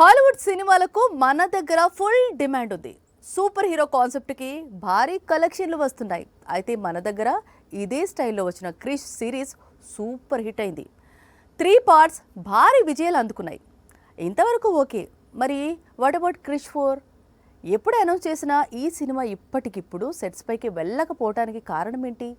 Hollywood సినిమాలకు మన దగ్గర ఫుల్ డిమాండ్ ఉంది. సూపర్ హీరో కాన్సెప్ట్కి భారీ కలెక్షన్లు వస్తున్నాయి. అయితే మన దగ్గర ఇదే స్టైల్లో వచ్చిన క్రిష్ సిరీస్ సూపర్ హిట్ అయింది. 3 పార్ట్స్ భారీ విజయాలు అందుకున్నాయి. ఇంతవరకు ఓకే, మరి వాట్ అబౌట్ క్రిష్ 4? ఎప్పుడు అనౌన్స్ చేసినా ఈ సినిమా ఇప్పటికిప్పుడు సెట్స్ పైకి వెళ్ళకపోవడానికి కారణం ఏంటి?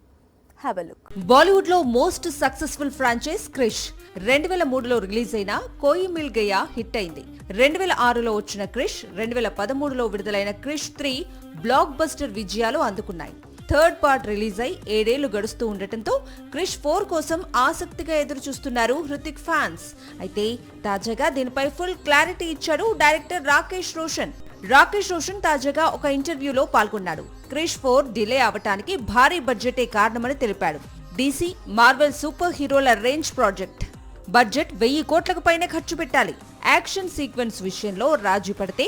బాలీవుడ్ లో మోస్ట్ సక్సెస్ఫుల్ ఫ్రాంచైజ్ క్రిష్ 2003లో రిలీజ్ అయిన కోయి మిల్ గయా హిట్ అయింది. 2006లో వచ్చిన క్రిష్, 2013లో విడుదలైన క్రిష్ 3 బ్లాక్ బస్టర్ విజయాలు అందుకున్నాయి. థర్డ్ పార్ట్ రిలీజ్ అయి 7 ఏళ్లు గడుస్తూ ఉండటంతో క్రిష్ 4 కోసం ఆసక్తిగా ఎదురు చూస్తున్నారు హృతిక్ ఫ్యాన్స్. అయితే తాజాగా దీనిపై ఫుల్ క్లారిటీ ఇచ్చాడు డైరెక్టర్ రాకేష్ రోషన్ తాజాగా ఒక ఇంటర్వ్యూలో పాల్గొన్నాడు. క్రిష్ 4 డిలే అవటానికి భారీ బడ్జెటే కారణమని తెలిపాడు. డీసీ, మార్వెల్ సూపర్ హీరోల రేంజ్ ప్రాజెక్ట్. బడ్జెట్ 1000 కోట్లకు పైనే ఖర్చు పెట్టాలి. యాక్షన్ సీక్వెన్స్ విషయంలో రాజీ పడితే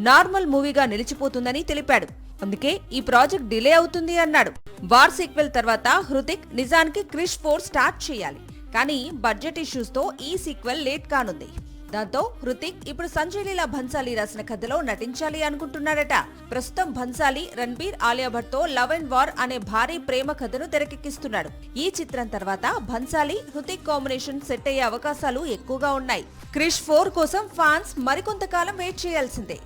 నార్మల్ మూవీగా నిలిచిపోతుందని తెలిపాడు. అందుకే ఈ ప్రాజెక్ట్ డిలే అవుతుంది అన్నాడు. వార్ సీక్వెల్ తర్వాత హృతిక్ నిజానికి క్రిష్ 4 స్టార్ట్ చేయాలి, కానీ బడ్జెట్ ఇష్యూస్ తో ఈ సీక్వెల్ లేట్ కానుంది. దాంతో హృతిక్ ఇప్పుడు సంజయ్ లీలా భన్సాలీ రాసిన కథలో నటించాలి అనుకుంటున్నాడట. ప్రస్తుతం భన్సాలీ రణబీర్, ఆలియా భట్ తో లవ్ అండ్ వార్ అనే భారీ ప్రేమ కథను తెరకెక్కిస్తున్నాడు. ఈ చిత్రం తర్వాత భన్సాలీ, హృతిక్ కాంబినేషన్ సెట్ అయ్యే అవకాశాలు ఎక్కువగా ఉన్నాయి. క్రిష్ 4 కోసం ఫ్యాన్స్ మరికొంతకాలం వెయిట్ చేయాల్సిందే.